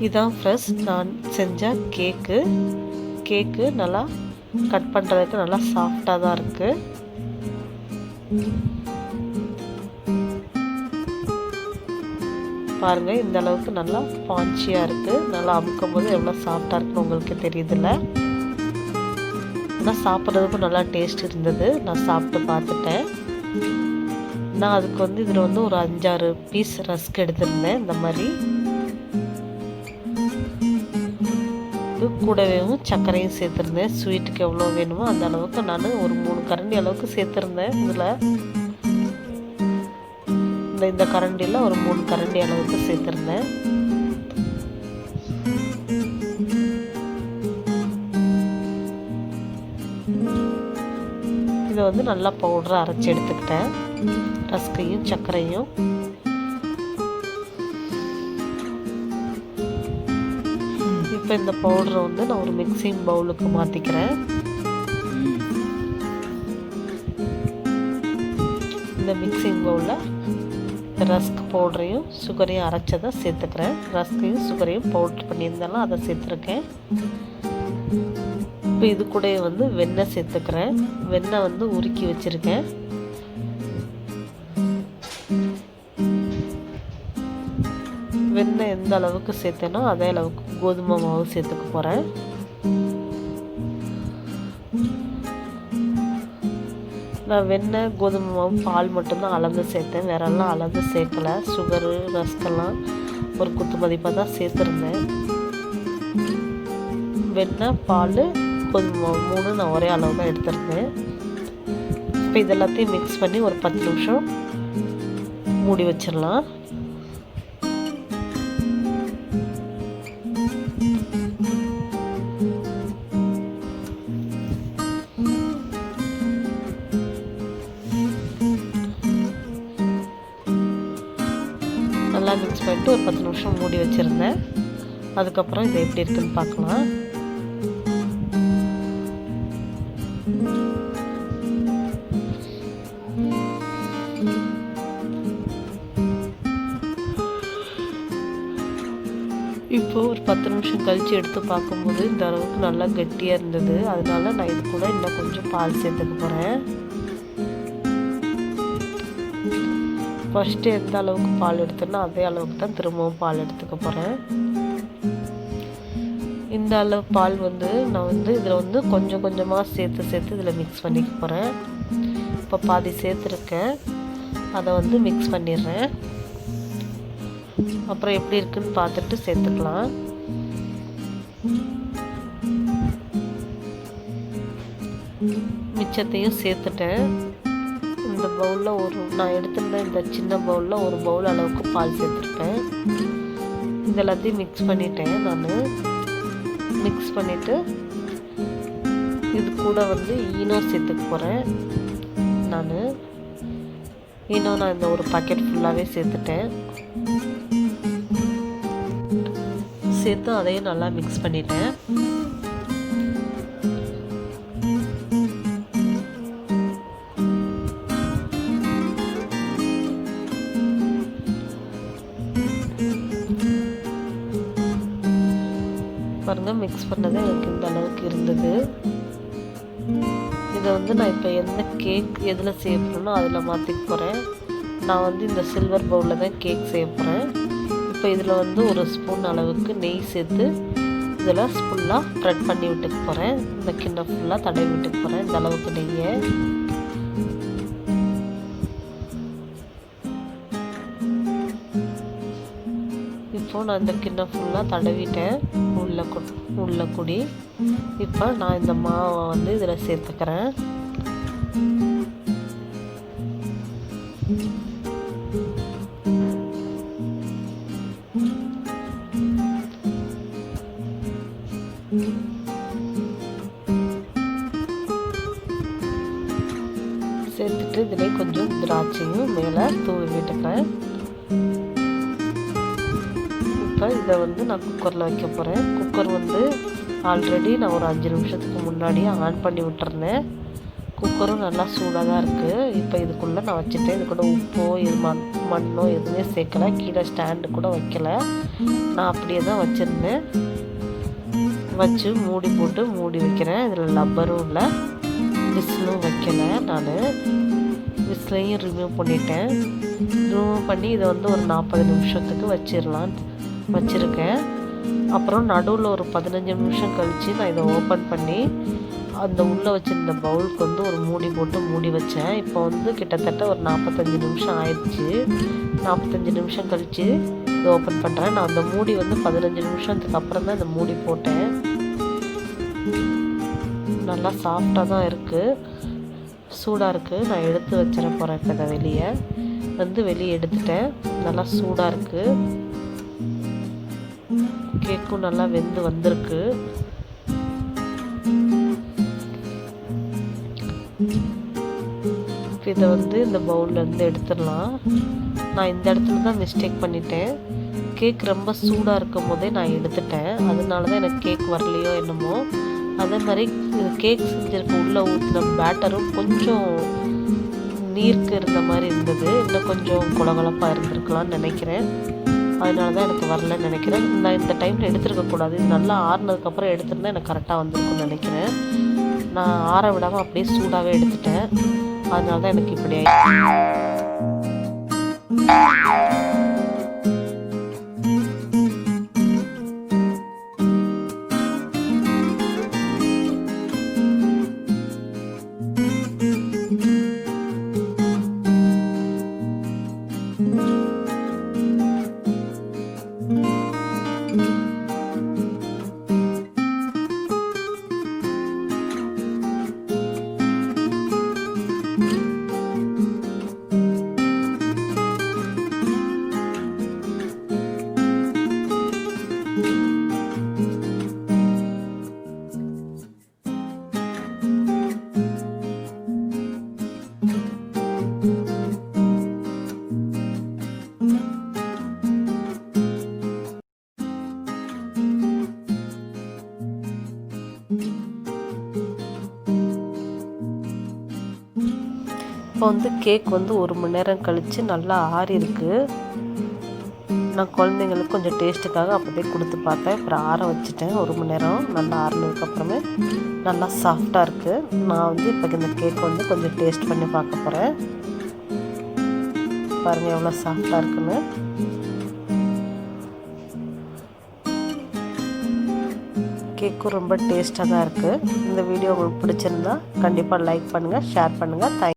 இதான் ஃப்ரெஷ் நான் செஞ்ச கேக்கு நல்லா கட் பண்ணுறதுக்கு நல்லா சாஃப்டாக தான் இருக்குது. பாருங்கள், இந்த அளவுக்கு நல்லா பாஞ்சியாக இருக்குது. நல்லா அமுக்கும் போது எவ்வளோ சாஃப்டாக இருக்குன்னு உங்களுக்கு தெரியுதுல்ல. ஆனால் சாப்பிட்றதுக்கும் நல்லா டேஸ்ட் இருந்தது. நான் சாப்பிட்டு பார்த்துட்டேன். நான் அதுக்கு இதில் ஒரு 5-6 பீஸ் ரஸ்க் எடுத்திருந்தேன். இந்த மாதிரி கூடவேவும் சர்க்கரையும் சேர்த்துருந்தேன். ஸ்வீட்டுக்கு எவ்வளோ வேணுமோ அந்த அளவுக்கு நான் ஒரு 3 கரண்டி அளவுக்கு சேர்த்துருந்தேன். இதில் இந்த கரண்டியில் ஒரு 3 கரண்டி அளவுக்கு சேர்த்துருந்தேன். இதை நல்லா பவுடராக அரைச்சி எடுத்துக்கிட்டேன், ரஸ்கையும் சர்க்கரையும். இப்போ இந்த பவுடரை நான் ஒரு மிக்சிங் பவுலுக்கு மாற்றிக்கிறேன். இந்த மிக்சிங் பவுலில் ரஸ்க் பவுடரையும் சுகரையும் அரைச்சதை சேர்த்துக்கிறேன். ரஸ்கையும் சுகரையும் பவுடர் பண்ணியிருந்தாலும் அதை சேர்த்துருக்கேன். இப்போ இது கூட வெண்ணெய் சேர்த்துக்கிறேன். வெண்ணெய் உருக்கி வச்சுருக்கேன். வெண்ணெய் எந்த அளவுக்கு சேர்த்தேனோ அதே அளவுக்கு கோதுமை மாவு சேர்த்துக்க போகிறேன். நான் வெண்ணெய், கோதுமை மாவு, பால் மட்டும்தான் அளந்து சேர்த்தேன். வேறெல்லாம் அளந்து சேர்க்கலை. சுகரு, ரஸ்கெல்லாம் ஒரு குத்து மதிப்பாக தான் சேர்த்துருந்தேன். வெண்ணெய், பால், கோதுமை மாவு 3 நான் ஒரே அளவு தான் எடுத்துருந்தேன். இப்போ இதெல்லாத்தையும் மிக்ஸ் பண்ணி ஒரு 10 நிமிஷம் மூடி வச்சிடலாம். நல்லா மிக்ஸ் பண்ணிட்டு ஒரு 10 நிமிஷம் மூடி வச்சுருந்தேன். அதுக்கப்புறம் இது எப்படி இருக்குன்னு பார்க்கலாம். இப்போ ஒரு 10 நிமிஷம் கழித்து எடுத்து பார்க்கும்போது இந்த அளவுக்கு நல்லா கெட்டியாக இருந்தது. அதனால நான் இது கூட இன்னும் கொஞ்சம் பால் சேர்த்துக்க போகிறேன். ஃபஸ்ட்டு எந்த அளவுக்கு பால் எடுத்தேனோ அதே அளவுக்கு தான் திரும்பவும் பால் எடுத்துக்க போகிறேன். இந்த அளவு பால் நான் இதில் கொஞ்சம் கொஞ்சமாக சேர்த்து இதில் மிக்ஸ் பண்ணிக்க போகிறேன். இப்போ பாதி சேர்த்துருக்கேன். அதை மிக்ஸ் பண்ணிடுறேன். அப்புறம் எப்படி இருக்குன்னு பார்த்துட்டு சேர்த்துக்கலாம். மிச்சத்தையும் சேர்த்துட்டேன். இந்த பவுலில் நான் எடுத்துருந்த இந்த சின்ன பவுலில் ஒரு பவுல் அளவுக்கு பால் சேர்த்துருக்கேன். இதெல்லாத்தையும் மிக்ஸ் பண்ணிட்டேன். நான் மிக்ஸ் பண்ணிவிட்டு இது கூட ஈனோ சேர்த்துக்க போகிறேன். நான் இந்த ஒரு பாக்கெட் ஃபுல்லாகவே சேர்த்துட்டேன். சேர்த்து அதையும் நல்லா மிக்ஸ் பண்ணிட்டேன். பாருங்கள், மிக்ஸ் பண்ணது எனக்கு இந்த அளவுக்கு இருந்தது. இதை நான் இப்போ எந்த கேக் எதில் செய்ய போகிறேனோ அதில் மாற்றிக்க போகிறேன். நான் இந்த சில்வர் பவுலில் தான் கேக் செய்ய போகிறேன். இப்போ இதில் ஒரு ஸ்பூன் அளவுக்கு நெய் சேர்த்து இதில் ஃபுல்லாக ஸ்ப்ரெட் பண்ணி விட்டுக்க போகிறேன். இந்த கிண்ணம் ஃபுல்லாக தடவி விட்டுக்க போகிறேன். இந்த அளவுக்கு நெய்யை இப்போது நான் இந்த கிண்ணம் ஃபுல்லாக தடவிட்டேன். உள்ள குடி. இப்போ நான் இந்த மாவை இதில் சேர்த்துக்கிறேன். சேர்த்துட்டு இதில் கொஞ்சம் திராட்சையும் மேலே தூவி விட்டுக்கிறேன். இப்போ இதை நான் குக்கரில் வைக்க போகிறேன். குக்கர் ஆல்ரெடி நான் ஒரு 5 நிமிஷத்துக்கு முன்னாடியே ஆன் பண்ணி விட்டுருந்தேன். குக்கரும் நல்லா சூடாக தான் இருக்குது. இப்போ இதுக்குள்ளே நான் வச்சுட்டேன். இது கூட உப்போ இது மண்ணோ எதுவுமே சேர்க்கலை. கீழே ஸ்டாண்டு கூட வைக்கலை. நான் அப்படியே தான் வச்சுருந்தேன். வச்சு மூடி போட்டு மூடி வைக்கிறேன். இதில் லப்பரும் இல்லை, விசிலும் வைக்கலை. நான் விசிலையும் ரிமூவ் பண்ணிட்டேன். ரிமூவ் பண்ணி இதை வந்து ஒரு 40 நிமிஷத்துக்கு வச்சுருக்கேன். அப்புறம் நடுவில் ஒரு 15 நிமிஷம் கழித்து நான் இதை ஓப்பன் பண்ணி அந்த உள்ளே வச்சுருந்த பவுலுக்கு வந்து ஒரு மூடி போட்டு மூடி வச்சேன். இப்போ வந்து கிட்டத்தட்ட ஒரு 45 நிமிஷம் ஆயிடுச்சு. 45 நிமிஷம் கழித்து இதை ஓப்பன் பண்ணுறேன். நான் அந்த மூடி வந்து 15 நிமிஷத்துக்கு அப்புறம் தான் இந்த மூடி போட்டேன். நல்லா சாஃப்டாக தான் இருக்குது, சூடாக இருக்குது. நான் எடுத்து வச்சிட போகிறேன். இப்போ இதை வெளியே எடுத்துட்டேன். நல்லா சூடாக இருக்குது. கேக்கும் நல்லா வெந்து வந்திருக்கு. இதை வந்து இந்த பவுல்லேருந்து எடுத்துடலாம். நான் இந்த இடத்துல தான் மிஸ்டேக் பண்ணிட்டேன். கேக் ரொம்ப சூடாக இருக்கும் போதே நான் எடுத்துட்டேன். அதனால தான் எனக்கு கேக் வரலையோ என்னமோ. அதே மாதிரி கேக் செஞ்சுருக்க உள்ளே ஊற்றின பேட்டரும் கொஞ்சம் நீருக்கு இருந்த மாதிரி இருந்தது. இன்னும் கொஞ்சம் குளகுளப்பாக இருந்திருக்கலாம்னு நினைக்கிறேன். அதனால தான் எனக்கு வரலன்னு நினைக்கிறேன். நான் இந்த டைமில் எடுத்துருக்கக்கூடாது. இது நல்லா ஆறுனதுக்கப்புறம் எடுத்துருந்தா எனக்கு கரெக்டாக வந்திருக்குன்னு நினைக்கிறேன். நான் ஆற விடாமல் அப்படியே சூடாகவே எடுத்துட்டேன். அதனால தான் எனக்கு இப்படி இப்போ வந்து கேக் வந்து 1 மணி நேரம் கழித்து நல்லா ஆறி இருக்குது. நான் குழந்தைங்களுக்கு கொஞ்சம் டேஸ்ட்டுக்காக அப்போதே கொடுத்து பார்த்தேன். அப்புறம் ஆற வச்சுட்டேன். 1 மணி நேரம் நல்லா ஆறினதுக்கப்புறமே நல்லா சாஃப்டாக இருக்குது. நான் வந்து இப்போ இந்த கேக் வந்து கொஞ்சம் டேஸ்ட் பண்ணி பார்க்க போகிறேன். பாருங்கள் எவ்வளோ சாஃப்டாக இருக்குன்னு. கேக்கும் ரொம்ப டேஸ்ட்டாக தான் இருக்குது. இந்த வீடியோ உங்களுக்கு பிடிச்சிருந்தா கண்டிப்பாக லைக் பண்ணுங்கள், ஷேர் பண்ணுங்கள். தேங்க்யூ.